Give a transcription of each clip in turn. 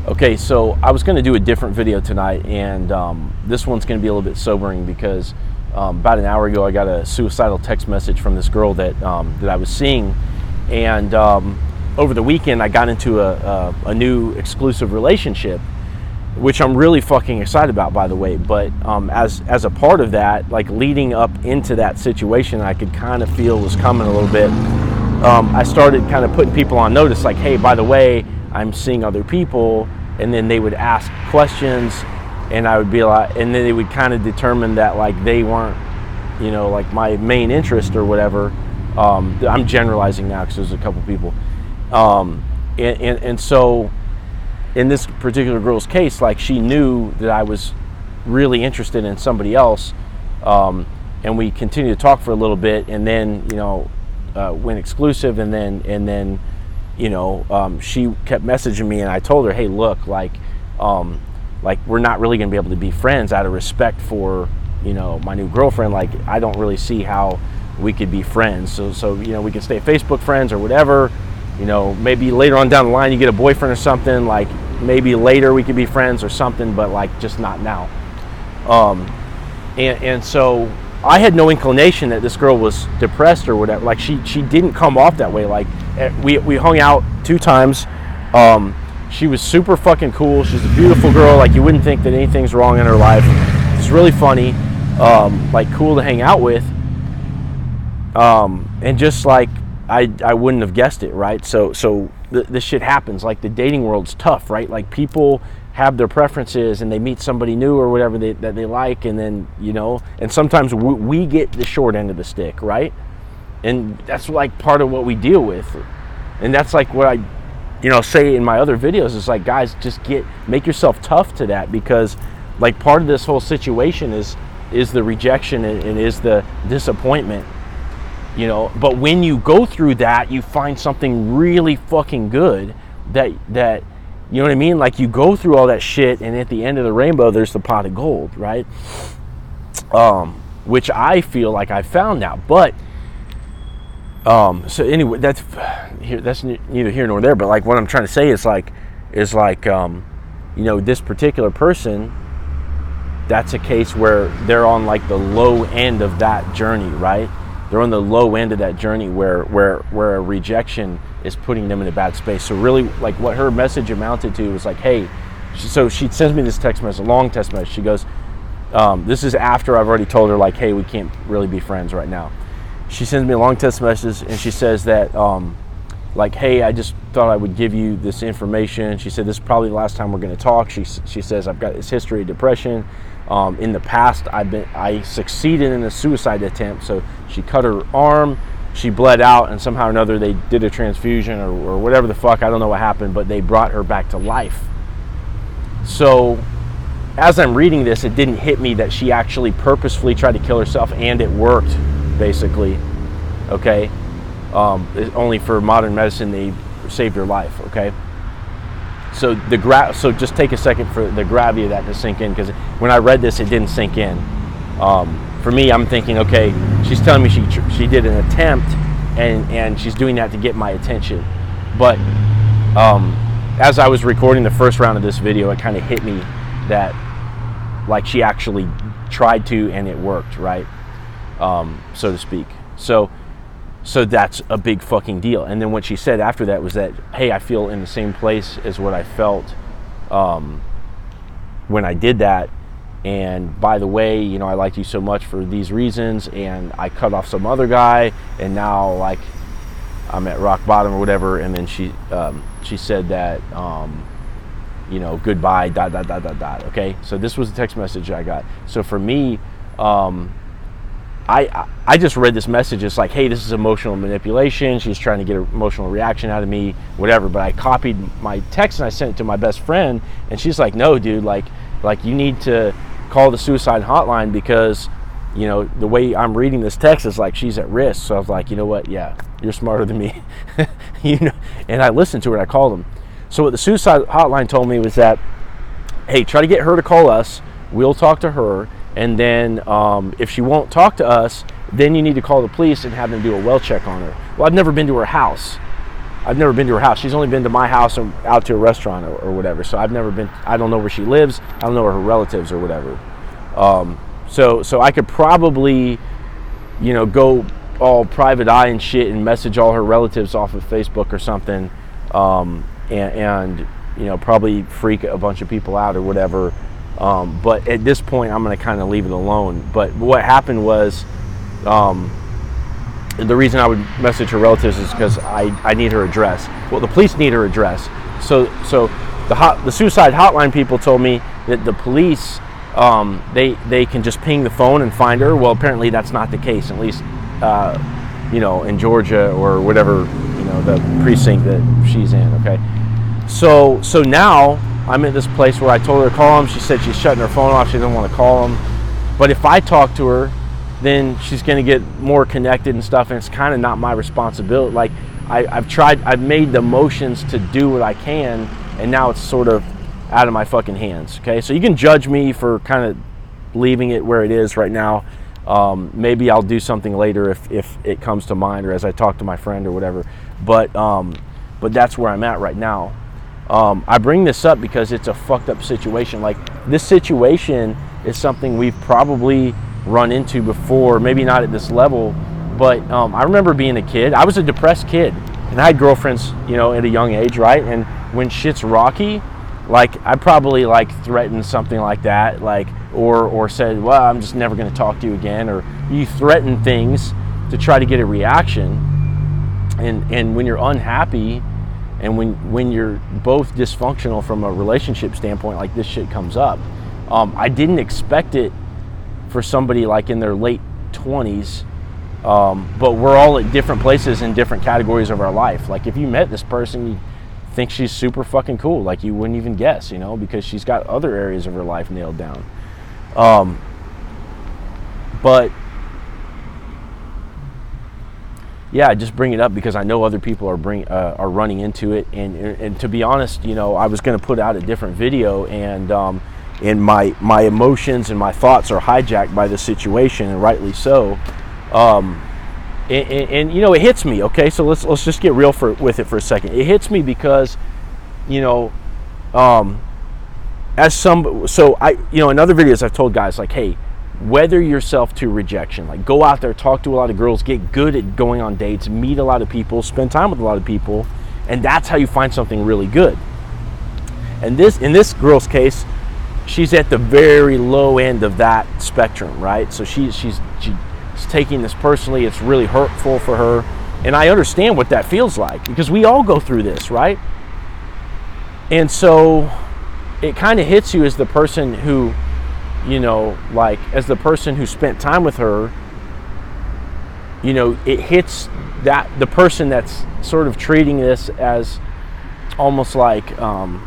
Okay, so I was going to do a different video tonight, and this one's going to be a little bit sobering because about an hour ago I got a suicidal text message from this girl that I was seeing, and over the weekend I got into a new exclusive relationship, which I'm really fucking excited about, by the way. But as a part of that, like leading up into that situation, I could kind of feel was coming a little bit. I started kind of putting people on notice, like, hey, by the way, I'm seeing other people. And then they would ask questions, and I would be like, and then they would kind of determine that like they weren't, you know, like my main interest or whatever. I'm generalizing now because there's a couple people. And so in this particular girl's case, like she knew that I was really interested in somebody else. And we continued to talk for a little bit, and then, you know, went exclusive, and then you know, she kept messaging me, and I told her, hey, look, like we're not really gonna be able to be friends out of respect for, you know, my new girlfriend. Like, I don't really see how we could be friends. So you know, we can stay Facebook friends or whatever. You know, maybe later on down the line you get a boyfriend or something. Like maybe later we could be friends or something, but like just not now. And so I had no inclination that this girl was depressed or whatever. Like she didn't come off that way. Like we hung out 2 times. She was super fucking cool. She's a beautiful girl. Like you wouldn't think that anything's wrong in her life. It's really funny, like cool to hang out with. And just like I wouldn't have guessed it, right? So this shit happens. Like the dating world's tough, right? Like people have their preferences and they meet somebody new or whatever that they like, and then, you know, and sometimes we get the short end of the stick, right? And that's like part of what we deal with. And that's like what I, you know, say in my other videos is like, guys, just make yourself tough to that, because like part of this whole situation is the rejection and is the disappointment, you know. But when you go through that, you find something really fucking good that you know what I mean? Like you go through all that shit, and at the end of the rainbow, there's the pot of gold, right? Which I feel like I found now. But so anyway, that's neither here nor there. But like what I'm trying to say is like you know, this particular person, that's a case where they're on like the low end of that journey, right? They're on the low end of that journey where a rejection is putting them in a bad space. So really, like what her message amounted to was like, hey, so she sends me this text message, a long text message. She goes, this is after I've already told her like, hey, we can't really be friends right now. She sends me a long text message, and she says that like, hey, I just thought I would give you this information. She said, this is probably the last time we're going to talk. She says, I've got this history of depression. In the past, I succeeded in a suicide attempt. So she cut her arm, she bled out, and somehow or another they did a transfusion or whatever the fuck. I don't know what happened, but they brought her back to life. So as I'm reading this, it didn't hit me that she actually purposefully tried to kill herself, and it worked, basically. Okay, only for modern medicine they saved her life. Okay. So so just take a second for the gravity of that to sink in, because when I read this, it didn't sink in. For me, I'm thinking, okay, she's telling me she did an attempt, and she's doing that to get my attention. But as I was recording the first round of this video, it kind of hit me that like she actually tried to, and it worked, right? So to speak. So that's a big fucking deal. And then what she said after that was that, hey, I feel in the same place as what I felt when I did that. And by the way, you know, I liked you so much for these reasons, and I cut off some other guy, and now like I'm at rock bottom or whatever. And then she said that, you know, goodbye, ... Okay, so this was the text message I got. So for me, I just read this message as like, hey, this is emotional manipulation. She's trying to get an emotional reaction out of me, whatever. But I copied my text and I sent it to my best friend, and she's like, no, dude, like you need to call the suicide hotline, because, you know, the way I'm reading this text is like she's at risk. So I was like, you know what? Yeah, you're smarter than me. You know, and I listened to her and I called them. So what the suicide hotline told me was that, hey, try to get her to call us. We'll talk to her. And then if she won't talk to us, then you need to call the police and have them do a well check on her. Well, I've never been to her house. I've never been to her house. She's only been to my house and out to a restaurant or whatever. So I've never been. I don't know where she lives. I don't know where her relatives or whatever. So I could probably, go all private eye and shit and message all her relatives off of Facebook or something, and probably freak a bunch of people out or whatever. But at this point, I'm going to kind of leave it alone. But what happened was, the reason I would message her relatives is because I need her address. Well, the police need her address. So the suicide hotline people told me that the police, they can just ping the phone and find her. Well, apparently that's not the case, at least, in Georgia or whatever, the precinct that she's in, okay? So now I'm at this place where I told her to call them. She said she's shutting her phone off. She doesn't want to call them. But if I talk to her, then she's going to get more connected and stuff, and it's kind of not my responsibility. Like, I've made the motions to do what I can, and now it's sort of out of my fucking hands, okay? So you can judge me for kind of leaving it where it is right now. Maybe I'll do something later if it comes to mind, or as I talk to my friend or whatever. But that's where I'm at right now. I bring this up because it's a fucked up situation. Like, this situation is something we've probably run into before, maybe not at this level, but I remember being a kid. I was a depressed kid, and I had girlfriends, at a young age, right? And when shit's rocky, like, I probably threatened something like that, or said, well, I'm just never going to talk to you again, or you threaten things to try to get a reaction. And when you're unhappy, and when you're both dysfunctional from a relationship standpoint, like, this shit comes up. I didn't expect it for somebody in their late 20s, but we're all at different places in different categories of our life. Like, if you met this person, you think she's super fucking cool, like, you wouldn't even guess, because she's got other areas of her life nailed down. But yeah, I just bring it up because I know other people are running into it, and to be honest, I was going to put out a different video, and my emotions and my thoughts are hijacked by the situation, and rightly so. And it hits me. Okay, so let's just get real with it for a second. It hits me because, in other videos I've told guys, like, hey, weather yourself to rejection. Like, go out there, talk to a lot of girls, get good at going on dates, meet a lot of people, spend time with a lot of people, and that's how you find something really good. And in this girl's case, she's at the very low end of that spectrum, right? So she's taking this personally. It's really hurtful for her, and I understand what that feels like, because we all go through this, right? And so it kind of hits you as the person who, as the person who spent time with her, it hits that the person that's sort of treating this as almost like, I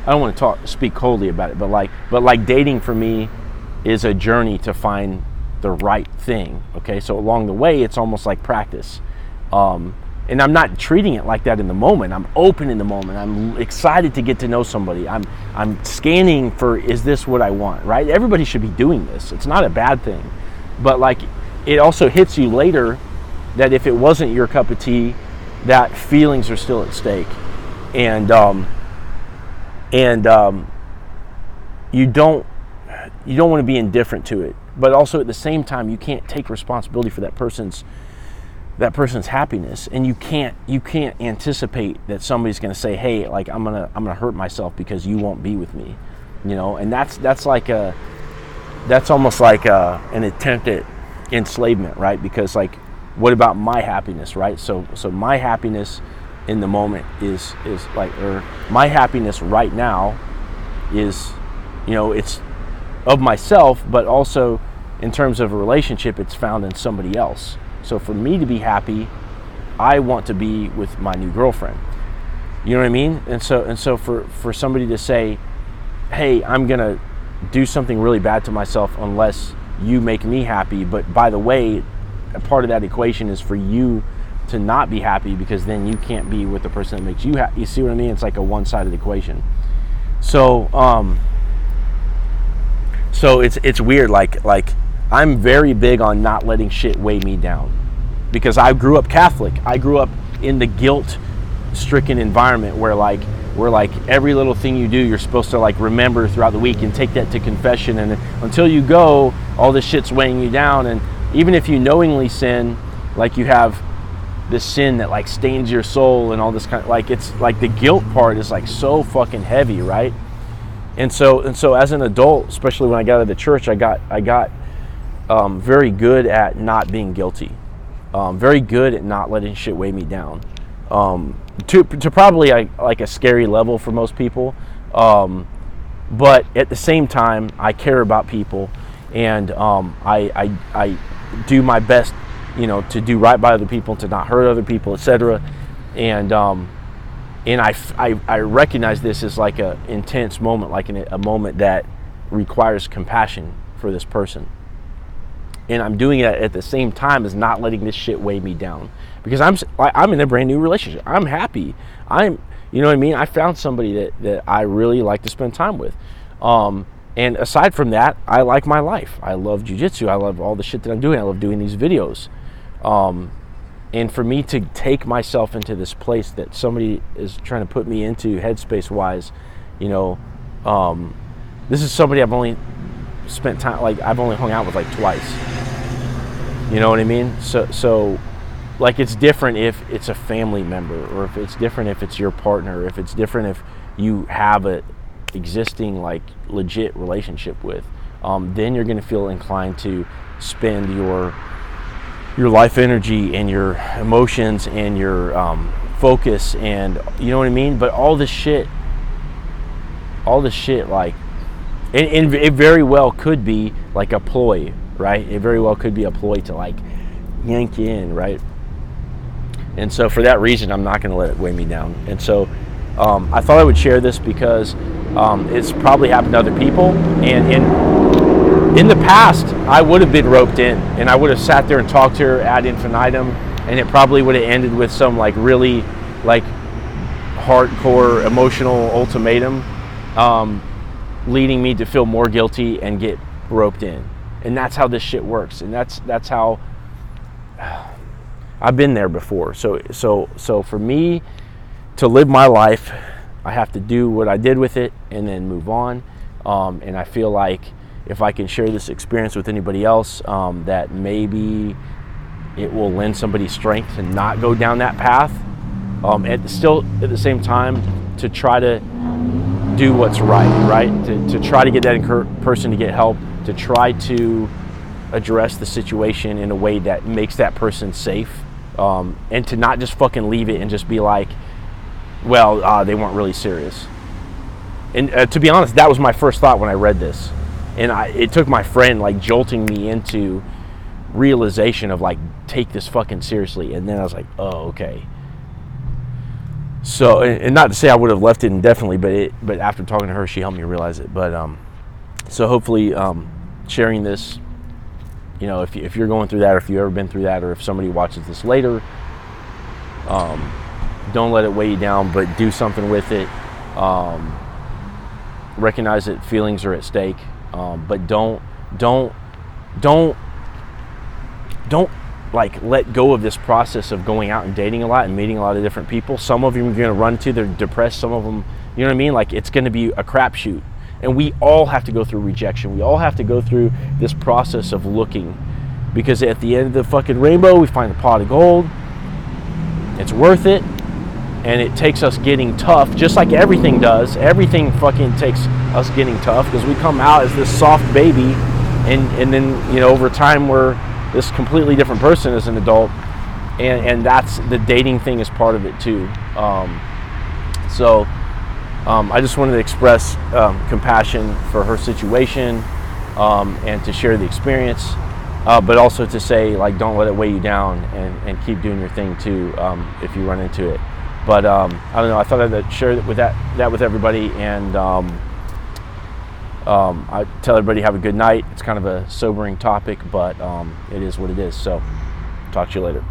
don't want to speak coldly about it, but like dating for me is a journey to find the right thing. Okay, so along the way, it's almost like practice. And I'm not treating it like that in the moment. I'm open in the moment. I'm excited to get to know somebody. I'm scanning for, is this what I want, right? Everybody should be doing this. It's not a bad thing. But it also hits you later that if it wasn't your cup of tea, that feelings are still at stake. And you don't want to be indifferent to it. But also at the same time, you can't take responsibility for that person's happiness, and you can't anticipate that somebody's going to say, hey, I'm gonna hurt myself because you won't be with me, and that's almost like an attempt at enslavement, right? Because what about my happiness, right? So my happiness in the moment is or my happiness right now is, it's of myself, but also in terms of a relationship, it's found in somebody else. So for me to be happy, I want to be with my new girlfriend. You know what I mean? And so for somebody to say, hey, I'm gonna do something really bad to myself unless you make me happy, but by the way, a part of that equation is for you to not be happy, because then you can't be with the person that makes you happy. You see what I mean? It's like a one-sided equation. So it's weird. Like I'm very big on not letting shit weigh me down, because I grew up Catholic. I grew up in the guilt stricken environment where like every little thing you do you're supposed to like remember throughout the week and take that to confession, and until you go, all this shit's weighing you down. And even if you knowingly sin, like you have this sin that like stains your soul and all this kind of, like, it's like the guilt part is like so fucking heavy, right? And so as an adult, especially when I got out of the church, I got very good at not being guilty, very good at not letting shit weigh me down, to probably like a scary level for most people, but at the same time I care about people, and I do my best, you know, to do right by other people, to not hurt other people, etc. And I recognize this as like a intense moment, like a moment that requires compassion for this person. And I'm doing it at the same time as not letting this shit weigh me down, because I'm in a brand new relationship. I'm happy. You know what I mean? I found somebody that I really like to spend time with. And aside from that, I like my life. I love jiu-jitsu. I love all the shit that I'm doing. I love doing these videos. And for me to take myself into this place that somebody is trying to put me into headspace wise, you know, this is somebody I've only spent time, like I've only hung out with like twice. You know what I mean? So like, it's different if it's a family member, or if it's different if it's your partner, if it's different if you have a existing like legit relationship with, then you're going to feel inclined to spend your life energy and your emotions and your focus, and you know what I mean. But all this shit like, and it very well could be like a ploy, right? It very well could be a ploy to like yank you in, right? And so for that reason, I'm not going to let it weigh me down. And so I thought I would share this because it's probably happened to other people, and in the past I would have been roped in, and I would have sat there and talked to her ad infinitum, and it probably would have ended with some like really like hardcore emotional ultimatum, leading me to feel more guilty and get roped in. And that's how this shit works, and that's how I've been there before. So for me to live my life, I have to do what I did with it and then move on. And I feel like if I can share this experience with anybody else, that maybe it will lend somebody strength to not go down that path. At the same time, to try to do what's right? To try to get that person to get help, to try to address the situation in a way that makes that person safe, and to not just fucking leave it and just be like, well, they weren't really serious. And to be honest, that was my first thought when I read this. And it took my friend like jolting me into realization of like, take this fucking seriously. And then I was like, oh, okay. So, and not to say I would have left it indefinitely, but after talking to her, she helped me realize it. But so hopefully, sharing this, you know, if you're going through that, or if you've ever been through that, or if somebody watches this later, don't let it weigh you down, but do something with it. Recognize that feelings are at stake, but don't like let go of this process of going out and dating a lot and meeting a lot of different people. Some of them you're going to run to, they're depressed. Some of them, you know what I mean? Like, it's going to be a crapshoot. And we all have to go through rejection. We all have to go through this process of looking, because at the end of the fucking rainbow, we find a pot of gold. It's worth it. And it takes us getting tough, just like everything does. Everything fucking takes us getting tough, because we come out as this soft baby, and then, you know, over time we're this completely different person as an adult, and that's the dating thing is part of it too. So I just wanted to express compassion for her situation, and to share the experience, but also to say, like, don't let it weigh you down, and keep doing your thing too, if you run into it. But I don't know, I thought I'd share that with everybody, and I tell everybody have a good night. It's kind of a sobering topic, but it is what it is. So talk to you later.